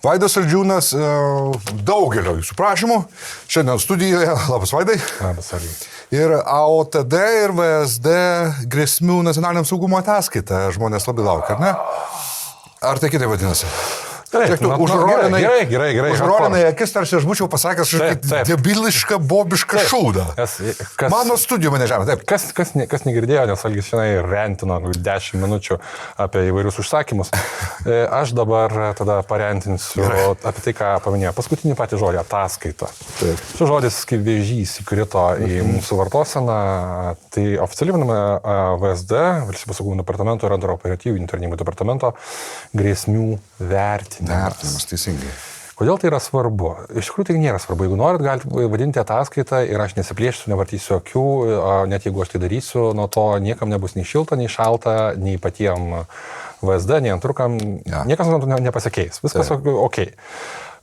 Vaidas Saldžiūnas, daugelio jūsų prašymų. Šiandien studijoje. Labas, Vaidai. Labas, Argi. Ir AOTD ir VSD grėsmių nacionaliniam saugumo ataskaita. Žmonės labai laukia, ar ne? Ar tai kitai vadinasi? Užrolinai akis, tarsi aš būčiau pasakęs debilišką, bobišką šūdą. Mano studijų mane žemė, taip. Kas negirdėjo, nes Algis šiandien rentino 10 minučių apie įvairius užsakymus. Aš dabar tada parentinsiu apie tai, ką paminėjau. Paskutinį patį žodį - ataskaita. Šis žodis kaip vėžys įkrito į mūsų vartoseną. Tai oficialiai vadiname VSD, Valstybės saugumo departamento ir antro operatyvinių tarnybų departamento grėsmių vertinimas, teisingai. Kodėl tai yra svarbu? Iš tikrųjų tai nėra svarbu. Jeigu norit, galite vadinti ataskaitą ir aš nesiplėšsiu, nevartysiu akių, net jeigu aš tai darysiu, nuo to niekam nebus nei šilta, nei šalta, nei patiem VSD, nei antrukam. Niekas nuo to nepasikeis. Viskas ok.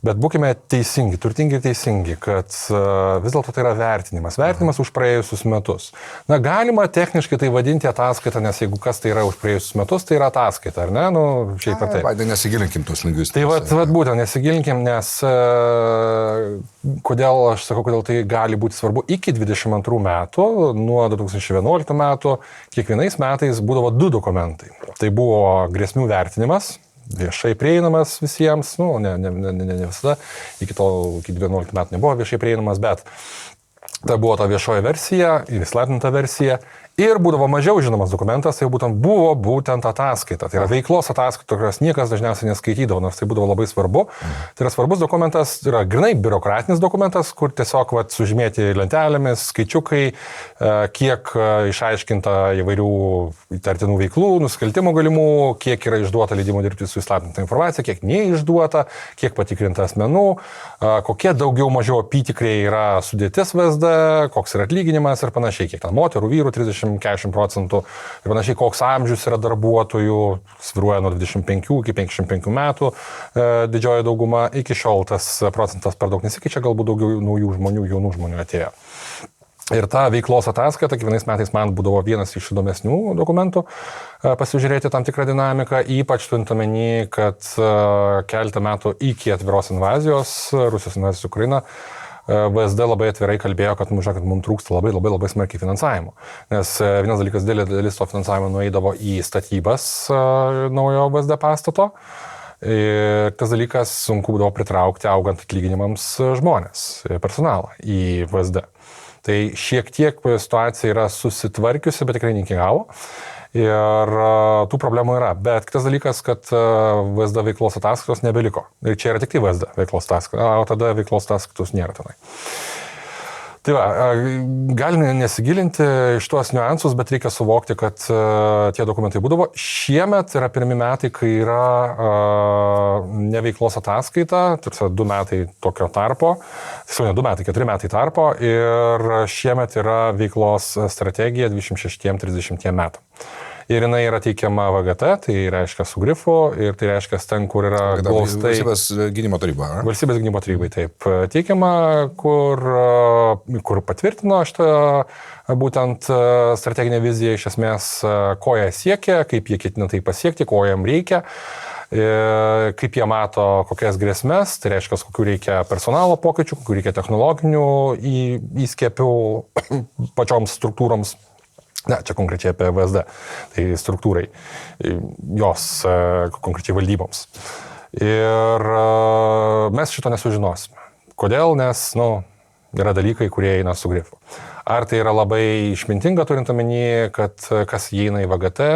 Bet būkime teisingi, turtingi ir teisingi, kad vis dėlto tai yra vertinimas. Vertinimas už praėjusius metus. Na, galima techniškai tai vadinti ataskaitą, nes jeigu kas tai yra už praėjusius metus, tai yra ataskaita, ar ne? Nu, šiaip ar taip. Vaidai, nesigilinkim tos lingvistikos. Tai vat būtent, nesigilinkim, nes kodėl aš sakau, kodėl tai gali būti svarbu iki 22 metų, nuo 2011 metų, kiekvienais metais būdavo 2 dokumentai. Tai buvo grėsmių vertinimas, viešai prieinamas visiems, ne visada, iki 11 metų nebuvo viešai prieinamas, bet tai buvo ta viešoji versija, įslaptinta versija ir būdavo mažiau žinomas dokumentas, tai būtent ataskaita. Tai yra veiklos ataskaita, kurios niekas dažniausiai neskaitydavo, nors tai būdavo labai svarbu. Tai yra svarbus dokumentas, tai yra grinai biurokratinis dokumentas, kur tiesiog sužymėti lentelėmis, skaičiukai, kiek išaiškinta įvairių įtartinų veiklų, nusikaltimų galimų, kiek yra išduota leidimų dirbti su įslaptinta informacija, kiek neišduota, kiek patikrinta asmenų, kokie daugiau mažiau apytikriai yra sudėtis VSD, koks yra atlyginimas ir panašiai, kiek ten moterų, vyrų 30-40% ir panašiai, koks amžius yra darbuotojų, svyruoja nuo 25 iki 55 metų, didžioji dauguma, iki šiol tas procentas per daug nesikeičia, galbūt daugiau naujų žmonių, jaunų žmonių atėjo. Ir ta veiklos ataskaita, kiekvienais metais man būdavo vienas iš įdomesnių dokumentų pasižiūrėti tam tikrą dinamiką, ypač turint omeny, kad keletą metų iki atviros invazijos, Rusijos invazijos Ukraina, VSD labai atvirai kalbėjo, kad mums trūksta labai smarkiai finansavimo. Nes vienas dalykas, dalis to finansavimo nueidavo į statybas naujo VSD pastato. Ir tas dalykas, sunku būdavo pritraukti augant atlyginimams žmonės, personalą į VSD. Tai šiek tiek situacija yra susitvarkiusi, bet tikrai ne iki galo. Ir tų problemų yra. Bet kitas dalykas, kad VSD veiklos ataskaitos nebeliko. Ir čia yra tik tai VSD veiklos ataskaitos, o tada veiklos ataskaitos nėra tenai. Tai va, galime nesigilinti iš tuos niuansus, bet reikia suvokti, kad tie dokumentai būdavo. Šiemet yra pirmi metai, kai yra neveiklos ataskaita, tarsi 2 metai tokio tarpo, tiesiog ne 2 metai, 4 metai tarpo ir šiemet yra veiklos strategija 26-30 metam. Ir jinai yra teikiama VGT, tai reiškia su grifu, ir tai reiškia ten, kur yra glaustai... Valstybės gynimo taryba, ar? Valstybės gynimo tarybai, taip. Teikiama, kur patvirtino šitą būtent strateginę viziją, iš esmės, ko jie siekia, kaip jie ketina tai pasiekti, ko jiem reikia, kaip jie mato kokias grėsmes, tai reiškia, kokių reikia personalo pokyčių, kokių reikia technologinių įskiepių pačioms struktūroms. Ne, čia konkrečiai apie VSD, tai struktūrai, jos konkrečiai valdyboms. Ir mes šito nesužinosime. Kodėl? Nes, yra dalykai, kurie eina su grifu. Ar tai yra labai išmintinga, turint omeny, kad kas įeina į VGT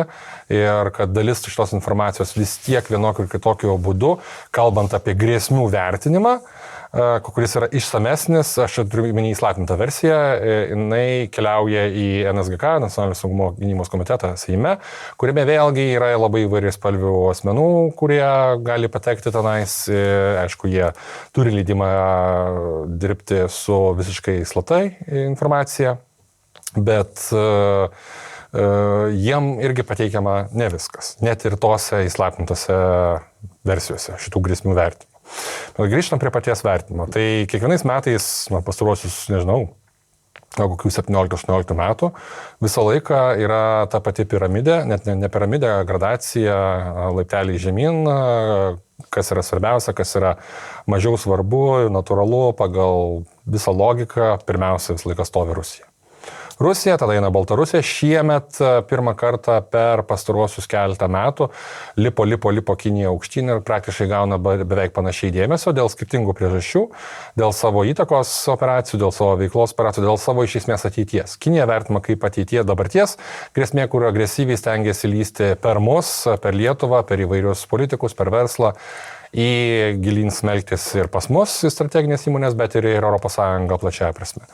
ir kad dalis šitos informacijos vis tiek vienokiu ir kitokiu būdu, kalbant apie grėsmių vertinimą, kuris yra išsamesnis, aš turiu omeny įslaptintą versiją, jinai keliauja į NSGK, Nacionalinio saugumo gynybos komitetą Seime, kuriame vėlgi yra labai įvairiaspalvių asmenų, kurie gali patekti tenais, aišku, jie turi leidimą dirbti su visiškai slaptai informacija, bet jiem irgi pateikiama ne viskas, net ir tose įslaptintose versijose šitų grėsmių vertinimų. Bet grįžtam prie paties vertinimo. Tai kiekvienais metais, pastaruosius, kokių 17-18 metų, visą laiką yra ta pati piramidė, net ne piramidė, gradacija, laipteliai žemyn, kas yra svarbiausia, kas yra mažiau svarbu, natūralu, pagal visą logiką, pirmiausia visą laiką stovi Rusija. Rusija, tada eina Baltarusija, šiemet pirmą kartą per pastaruosius keletą metų lipo Kinija aukštyn ir praktiškai gauna beveik panašiai dėmesio dėl skirtingų priežasčių, dėl savo įtakos operacijų, dėl savo veiklos operacijų, dėl savo iš esmės ateities. Kinija vertima kaip ateities dabarties grėsmė, kur agresyviai stengiasi lysti per mus, per Lietuvą, per įvairius politikus, per verslą, į gilyn smelktis ir pas mus į strateginės įmonės, bet ir ES plačiaja prasme.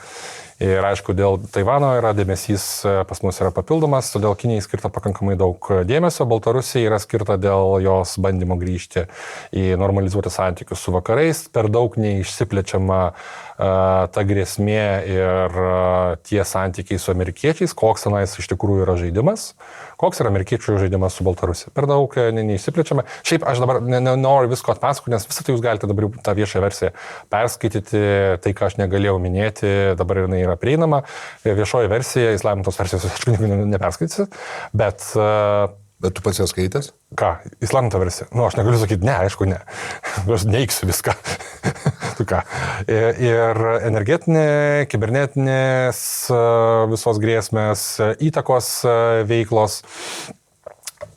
Ir aišku, dėl Taivano yra dėmesys pas mus yra papildomas, todėl Kinijai skirta pakankamai daug dėmesio, Baltarusijai yra skirta dėl jos bandymo grįžti į normalizuoti santykius su vakarais, per daug neišsiplečiama ta grėsmė ir tie santykiai su amerikiečiais, koks tenais iš tikrųjų yra žaidimas, koks yra amerikiečių žaidimas su Baltarusija. Per daug neišsiplečiama. Šiaip aš dabar nenoriu visko atpasakoti, nes visą tai jūs galite dabar tą viešą versiją perskaityti, tai ką aš negalėjau minėti, dabar jinai yra prieinama. Viešoji versija, įslaptintos versijos, aš neperskaitysit, bet... Bet tu pats ją skaitęs? Ką? Įslaptinta versija? Nu, aš negaliu sakyti, ne, aišku, ne. Aš neiksiu viską. Tu ką? Ir energetinė, kibernetinės visos grėsmės, įtakos veiklos.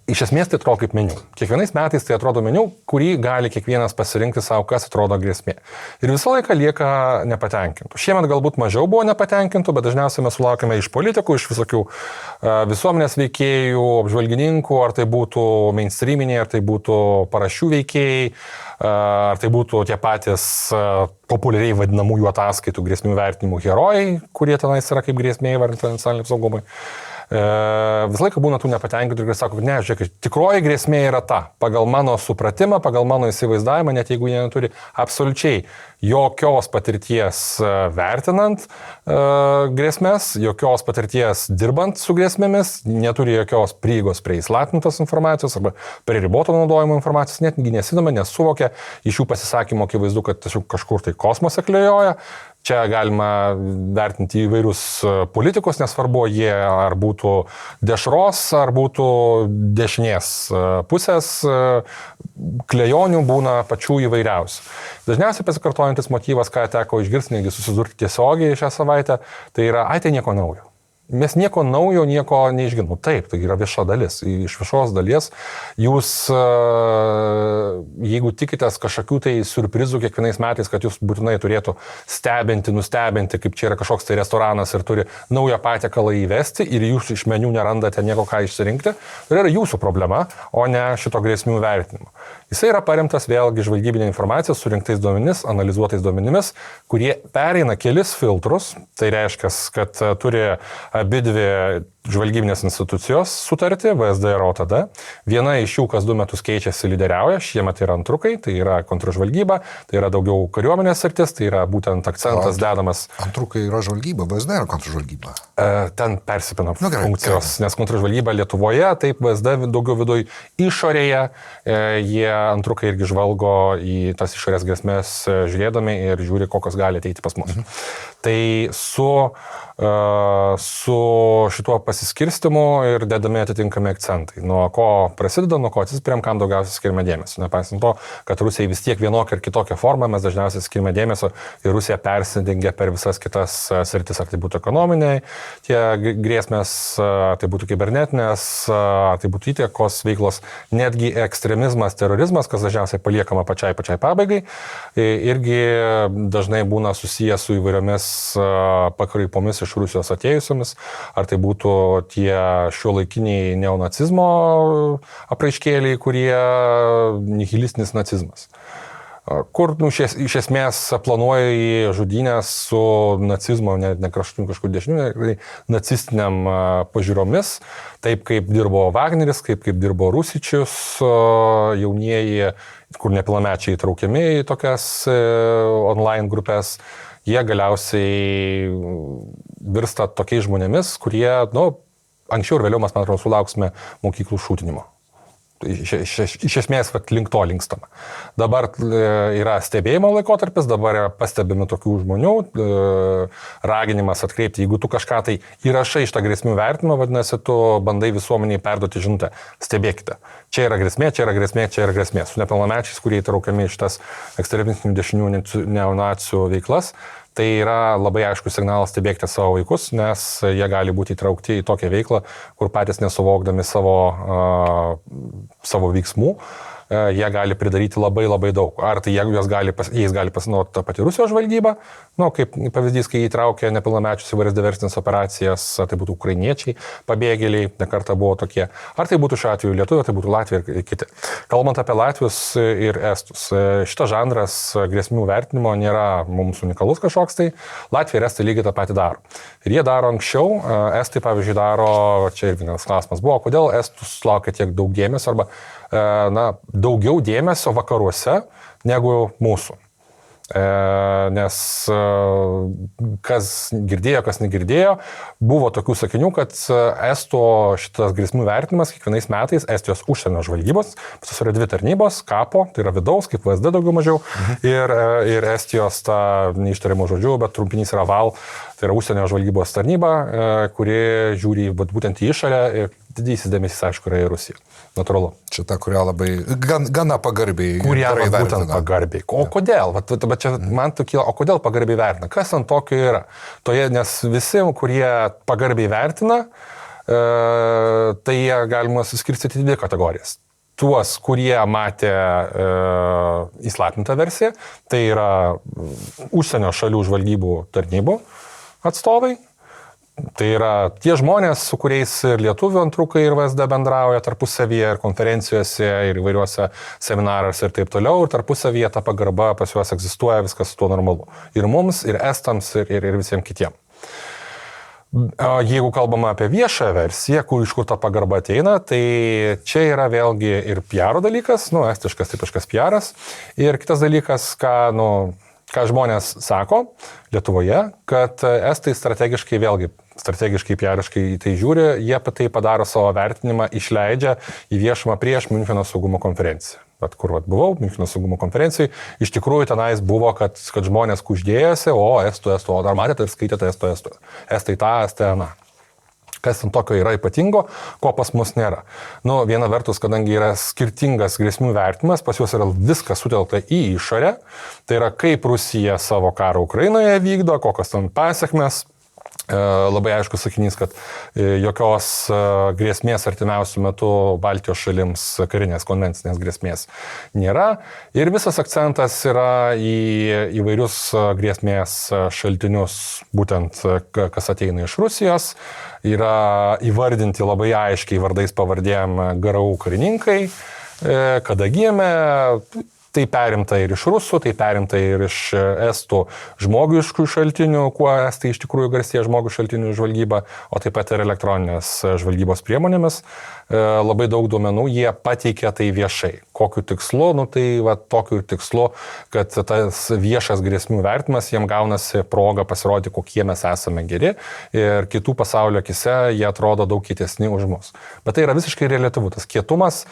Iš esmės tai atrodo kaip meniu. Kiekvienais metais tai atrodo meniu, kurį gali kiekvienas pasirinkti savo, kas atrodo grėsmė. Ir visą laiką lieka nepatenkintų. Šiemet galbūt mažiau buvo nepatenkintų, bet dažniausiai mes sulaukime iš politikų, iš visokių visuomenės veikėjų, apžvalgininkų, ar tai būtų mainstreaminiai, ar tai būtų parašių veikėjai, ar tai būtų tie patys populiariai vadinamųjų ataskaitų grėsmių vertinimų herojai, kurie tenais yra kaip grėsmė įvardinti nacionaliniam saugumui. Visą laiką būna tų nepatenkintų ir sako, ne, žiūrėk, tikroji grėsmė yra ta, pagal mano supratimą, pagal mano įsivaizdavimą, net jeigu jie neturi absoliučiai jokios patirties vertinant grėsmės, jokios patirties dirbant su grėsmėmis, neturi jokios prieigos prie įslaptintos informacijos arba prie riboto naudojimo informacijos, netgi nesidama, nesuvokia, iš jų pasisakymų akivaizdu, kad tiesiog kažkur tai kosmose klejoja. Čia galima vertinti įvairius politikus, nesvarbu, jie ar būtų dešros, ar būtų dešinės pusės, klejonių būna pačių įvairiausių. Dažniausiai pasikartojantis motyvas, ką teko išgirsti, negi susidurti tiesiogiai šią savaitę, tai yra, tai nieko naujo. Mes nieko naujo, nieko neišginom. Taip, tai yra vieša dalis. Iš viešos dalies jūs, jeigu tikitės kažkokių tai surprizų kiekvienais metais, kad jūs būtinai turėtų nustebinti, kaip čia yra kažkoks tai restoranas ir turi naują patiekalą įvesti ir jūs iš meniu nerandate nieko ką išsirinkti, tai yra jūsų problema, o ne šito grėsmių vertinimo. Jisai yra paremtas vėlgi žvalgybinė informacija, surinktais duomenimis, analizuotais duomenimis, kurie pereina kelis filtrus, tai reiškia, kad turi abidvi žvalgybinės institucijos sutartį, VSD ir OTD. Viena iš jų kas 2 metus keičiasi, lyderiauja, šiemet yra antrukai, tai yra kontržvalgyba, tai yra daugiau kariuomenės sritis, tai yra būtent akcentas dedamas. Antrukai yra žvalgyba, VSD yra kontržvalgyba. Ten persipina funkcijos, nes kontržvalgyba Lietuvoje, taip VSD daugiau viduj išorėje, jie antrukai irgi žvalgo į tas išorės grėsmės žiūrėdami ir žiūri, kokios gali ateiti pas mus. Tai su šituo pasiskirstimu ir dedami atitinkami akcentai. Nuo ko prasideda, nuo ko atsispiriam, kam daugiausiai skirime dėmesio. Nepaisant to, kad Rusijai vis tiek vienokia ar kitokia forma, mes dažniausiai skirime dėmesio ir Rusija persidengia per visas kitas sritis, ar tai būtų ekonominiai, tie grėsmės, ar tai būtų kibernetinės, ar tai būtų įtakos veiklos, netgi ekstremizmas, terorizmas, kas dažniausiai paliekama pačiai pabaigai, irgi dažnai būna susijęs su įvairiomis pakraipomis iš Rusijos atėjusiomis, ar tai būtų tie šiuolaikiniai neonacizmo apraiškėliai, kurie nihilistinis nacizmas. Kur iš esmės planuoja į žudynės su nacizmo, ne kraštutiniu kažkur dešiniu, nacistiniam pažiūromis, taip kaip dirbo Wagneris, kaip dirbo Rusičius, jaunieji, kur nepilnamečiai įtraukiami į tokias online grupės, jie galiausiai virsta tokiais žmonėmis, kurie, anksčiau ir vėliau mes, man atrodo, sulauksime mokyklų šūtinimo. iš esmės link to linkstama. Dabar yra stebėjimo laikotarpis, dabar yra pastebimi tokių žmonių, raginimas atkreipti, jeigu tu kažką tai įrašai iš tą grėsmių vertinimą, vadinasi, tu bandai visuomeniai perduoti žinutę. Stebėkite. Čia yra grėsmė, čia yra grėsmė, čia yra grėsmė. Su nepilnamečiais, kurie įtraukiami iš tas ekstremistinių dešinių neonacių veiklas, tai yra labai aiškus signalas stebėkite savo vaikus, nes jie gali būti įtraukti į tokią veiklą, kur patys nesuvokdami savo veiksmų, jie gali pridaryti labai labai daug. Ar tai jeigu jais gali pasinaudoti tą patį Rusijos žvalgybą, kaip pavyzdys, kai įtraukė nepilnamečius į varias diversinės operacijas, tai būtų ukrainiečiai, pabėgėliai, nekartą buvo tokie. Ar tai būtų šiuo atveju Lietuva, tai būtų Latvija ir kiti. Kalbant apie Latvius ir Estus, šitas žanras grėsmių vertinimo nėra mums unikalus kažkoks tai. Latvija ir Estai lygiai tą patį daro. Ir jie daro anksčiau, Estai pavyzdžiui daro, čia ir vienas klausimas buvo, kodėl Estus sulaukia tiek daug dėmesio arba daugiau dėmesio vakaruose negu mūsų. Nes kas girdėjo, kas negirdėjo, buvo tokių sakinių, kad Estų šitas grėsmių vertinimas kiekvienais metais Estijos užsienio žvalgybos, visos yra dvi tarnybos, KAPO, tai yra vidaus, kaip VSD daugiau mažiau, ir Estijos ta neištariamo žodžiu, bet trumpinys yra VAL, tai yra užsienio žvalgybos tarnyba, kuri žiūri būtent į išorę ir didysis dėmesys, aišku, yra į Rusiją. Natūralu. Šita, kurią labai, gana pagarbiai. Kurią būtent pagarbiai. O kodėl? Bet čia man tokie, o kodėl pagarbiai vertina? Kas ant tokio yra? Nes visi, kurie pagarbiai vertina, tai jie galima suskirstyti į dvi kategorijas. Tuos, kurie matė įslaptintą versiją, tai yra užsienio šalių žvalgybų tarnybų atstovai. Tai yra tie žmonės, su kuriais ir lietuvių antrukai ir VSD bendrauja tarpusavyje ir konferencijose ir įvairiuose seminaruose ir taip toliau. Ir tarpusavyje ta pagarba pas juos egzistuoja, viskas su tuo normalu. Ir mums, ir estams, ir visiems kitiems. Jeigu kalbama apie viešą versiją, iš kur ta pagarba ateina, tai čia yra vėlgi ir PR dalykas, estiškas tipiškas PR'as. Ir kitas dalykas, ką žmonės sako Lietuvoje, kad estai strategiškai PR-iškai į tai žiūri, jie tai padaro savo vertinimą, išleidžia į viešumą prieš Miuncheno saugumo konferenciją. Bet kur buvau, Miuncheno saugumo konferencijai, iš tikrųjų tenais buvo, kad žmonės kuždėjosi, estų, o dar matėte ir skaitėte estų, estai tą, estai aną. Kas ant tokio yra ypatingo, ko pas mus nėra. Viena vertus, kadangi yra skirtingas grėsmių vertinimas, pas juos yra viskas sutelkta į išorę, tai yra kaip Rusija savo karą Ukrainoje vykdo, kokios ten pasiekmes. Labai aiškus sakinys, kad jokios grėsmės artimiausių metų Baltijos šalims karinės konvencinės grėsmės nėra. Ir visas akcentas yra į įvairius grėsmės šaltinius, būtent kas ateina iš Rusijos. Yra įvardinti labai aiškiai vardais pavardėm GRU karininkai, kada gimė. Tai perimta ir iš rusų, tai perimta ir iš estų žmogiškų šaltinių, kuo estai iš tikrųjų garsėja žmogiškų šaltinių žvalgyba, o taip pat ir elektroninės žvalgybos priemonėmis. Labai daug duomenų jie pateikia tai viešai. Kokiu tikslu? Tokiu tikslu, kad tas viešas grėsmių vertimas jiem gaunasi progą pasirodyti, kokie mes esame geri ir kitų pasaulio akise jie atrodo daug kietesni už mus. Bet tai yra visiškai reliatyvu. Tas kietumas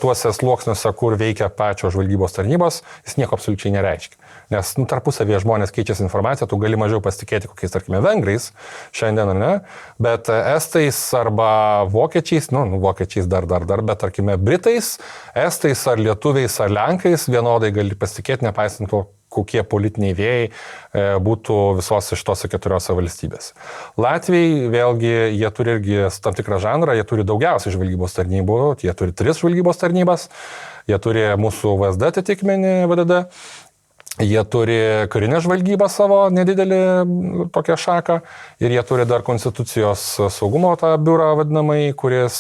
tuose sluoksniuose, kur veikia pačios žvalgybos tarnybos, jis nieko absoliučiai nereiškia. Nes tarpusavėje žmonės keičiasi informaciją, tu gali mažiau pasitikėti kokiais, tarkime, vengrais šiandien, ar ne, bet estais arba vokiečiais, vokiečiais dar, bet tarkime britais, estais ar lietuviais ar lenkais vienodai gali pasitikėti, nepaisant to, kokie politiniai vėjai būtų visose šitose 4 valstybėse. Latvijai, vėlgi, jie turi irgi tam tikrą žanrą, jie turi daugiausiai žvalgybos tarnybų, jie turi 3 žvalgybos tarnybas, jie turi mūsų VSD atitikmenį VDD, jie turi karinę žvalgybą savo nedidelį tokią šaką ir jie turi dar konstitucijos saugumo tą biurą vadinamai, kuris,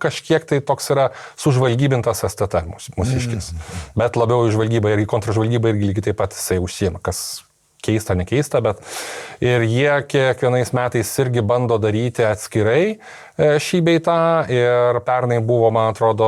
kažkiek tai toks yra sužvalgybintas STT mūsiškis. Bet labiau į žvalgybą ir į kontražvalgybą irgi lygiai taip pat jisai užsiema, kas keista, nekeista, bet ir jie kiekvienais metais irgi bando daryti atskirai šį bei tą ir pernai buvo, man atrodo,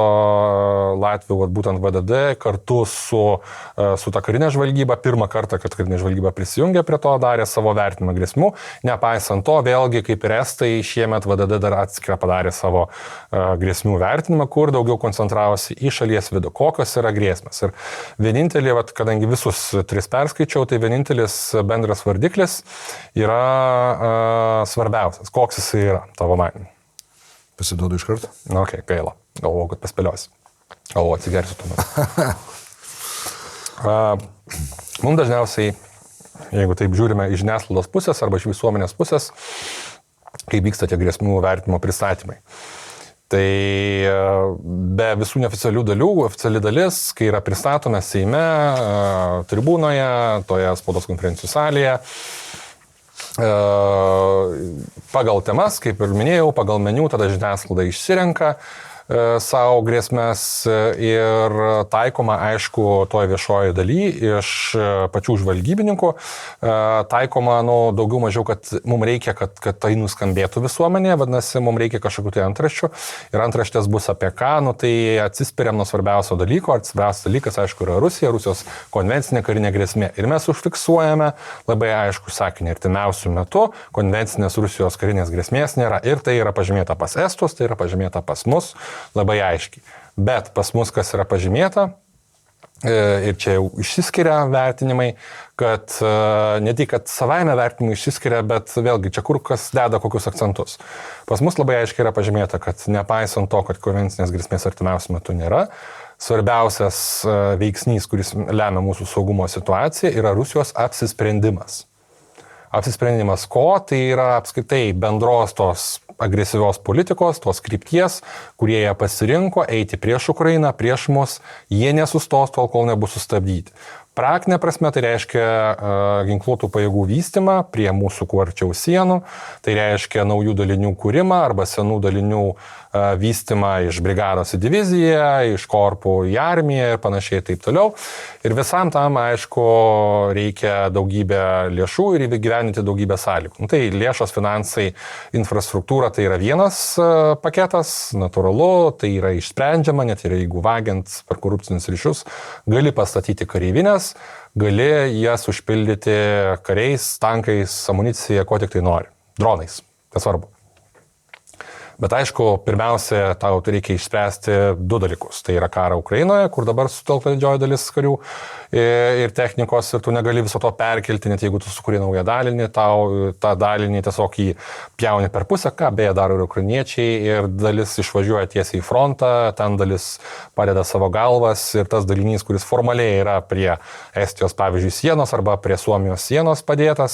Latvijų, būtent VDD, kartu su ta karinė žvalgyba, pirmą kartą, kad karinė žvalgyba prisijungė prie to, darė savo vertinimą grėsmių, nepaisant to, vėlgi kaip ir estai, šiemet VDD dar atskirą padarė savo grėsmių vertinimą, kur daugiau koncentravosi į šalies vidų, kokios yra grėsmės. Ir vienintelį, kadangi visus 3 perskaičiau, tai vienintelis bendras vardiklis yra svarbiausias. Koks jis yra, tavo manimu? Pasiduodu iš karto. Na, okei, gaila. Galvoju, kad paspėliosiu. Galvoju, atsigersiu tuomet. Mums dažniausiai, jeigu taip žiūrime iš žiniasklaidos pusės arba iš visuomenės pusės, kai vyksta tie grėsmių vertinimo pristatymai. Tai be visų neoficialių dalių, oficiali dalis, kai yra pristatome Seime, tribūnoje, toje spaudos konferencijų salėje, pagal temas, kaip ir minėjau, pagal meniu, tada žiniasklaida išsirenka savo grėsmės ir taikoma, aišku, toje viešoje daly iš pačių žvalgybininkų, taikoma, daugiau mažiau, kad mums reikia, kad tai nuskambėtų visuomenėje, vadinasi, mums reikia kažkokių tai antraščių ir antraštės bus apie ką, tai atsispiriam nuo svarbiausio dalyko, ar svarbiausias dalykas, aišku, yra Rusija, Rusijos konvencinė karinė grėsmė ir mes užfiksuojame labai aišku sakinį, artimiausių metų konvencinės Rusijos karinės grėsmės nėra ir tai yra pažymėta pas estus, tai yra pažymėta pas mus, labai aiškiai. Bet pas mus, kas yra pažymėta, ir čia jau išsiskiria vertinimai, kad ne tik, kad savaime vertinimai išsiskiria, bet vėlgi čia kur kas deda kokius akcentus. Pas mus labai aiškiai yra pažymėta, kad nepaisant to, kad konvencinės grėsmės artimiausiu metu nėra, svarbiausias veiksnys, kuris lemia mūsų saugumo situaciją, yra Rusijos apsisprendimas. Apsisprendimas ko? Tai yra apskritai bendros tos agresyvios politikos, tos krypties, kurie jie pasirinko eiti prieš Ukrainą, prieš mus, jie nesustos tol, kol nebus sustabdyti. Praktinė prasme tai reiškia ginkluotų pajėgų vystymą prie mūsų kuo arčiau sienų, tai reiškia naujų dalinių kūrimą arba senų dalinių vystymą iš brigados į diviziją, iš korpų į armiją ir panašiai ir taip toliau. Ir visam tam, aišku, reikia daugybę lėšų ir įgyvendinti daugybę sąlygų. Tai lėšos, finansai, infrastruktūra tai yra vienas paketas, natūralu, tai yra išsprendžiama, net ir jeigu vagiant per korupcinius ryšius, gali pastatyti kareivinės, gali jas užpildyti kariais, tankais, amunicija, ko tik tai nori. Dronais, tai svarbu. Bet aišku, pirmiausia, tau reikia išspręsti 2 dalykus. Tai yra karą Ukrainoje, kur dabar sutelkta didžioji dalis karių ir technikos, ir tu negali viso to perkelti, net jeigu tu sukūrė naują dalinį, tau tą dalinį tiesiog jį pjauni per pusę, ką beje daro ir ukrainiečiai, ir dalis išvažiuoja tiesiai į frontą, ten dalis padeda savo galvas, ir tas dalinys, kuris formaliai yra prie Estijos, pavyzdžiui, sienos arba prie Suomijos sienos padėtas,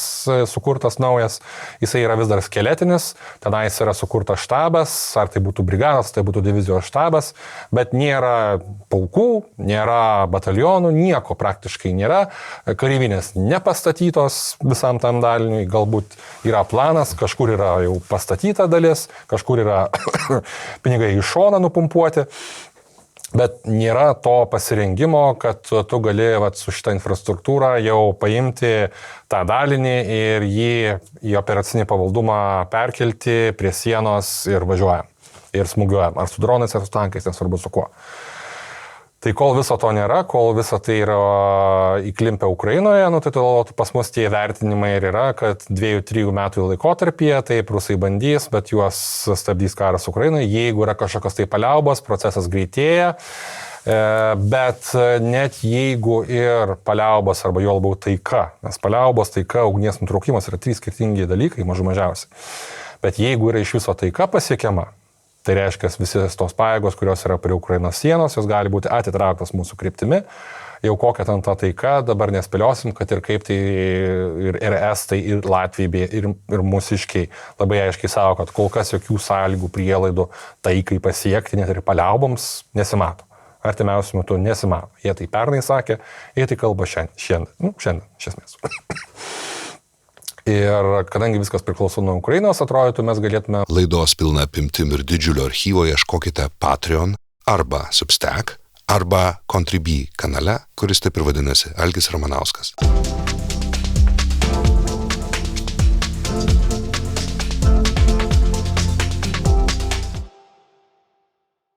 sukurtas naujas, jisai yra vis dar skeletinis, tenais yra sukurtas štabas, ar tai būtų brigados, tai būtų divizijos štabas, bet nėra pulkų, nėra batalionų, nieko praktiškai nėra, kareivinės nepastatytos visam tam daliniui, galbūt yra planas, kažkur yra jau pastatyta dalis, kažkur yra pinigai iš šono nupumpuoti, bet nėra to pasirengimo, kad tu gali su šitą infrastruktūrą jau paimti tą dalinį ir jį į operacinį pavaldumą perkelti prie sienos ir važiuojam. Ir smūgiuojam. Ar su dronais, ar su tankais, nesvarbu su kuo. Tai kol viso to nėra, kol viso tai yra įklimpę Ukrainoje, tai pas mus tie vertinimai ir yra, kad 2-3 metų laikotarpyje taip rusai bandys, bet juos stabdys karas Ukrainoje, jeigu yra kažkokios tai paliaubos, procesas greitėja, bet net jeigu ir paliaubos arba jo labiau taika, nes paliaubos, taika, ugnies nutraukimas yra 3 skirtingi dalykai, mažiausiai, bet jeigu yra iš viso taika pasiekiama, tai reiškia, visi tos pajėgos, kurios yra prie Ukrainos sienos, jos gali būti atitrauktos mūsų kryptimi. Jau kokia ten ta taika, dabar nespėliosim, kad ir kaip tai ir estai, ir Latvijai, ir mūsiškiai labai aiškiai savo, kad kol kas jokių sąlygų, prielaidų taikai pasiekti, net ir paliauboms nesimato. Artimiausiu metu nesimato. Jie tai pernai sakė, jie tai kalba šiandien, iš esmės. Ir kadangi viskas priklauso nuo Ukrainos, atrodytų, mes galėtume... Laidos pilna apimtim ir didžiulio archyvo ieškokite Patreon arba Substack arba Contribui kanale, kuris taip ir vadinasi Algis Ramanauskas.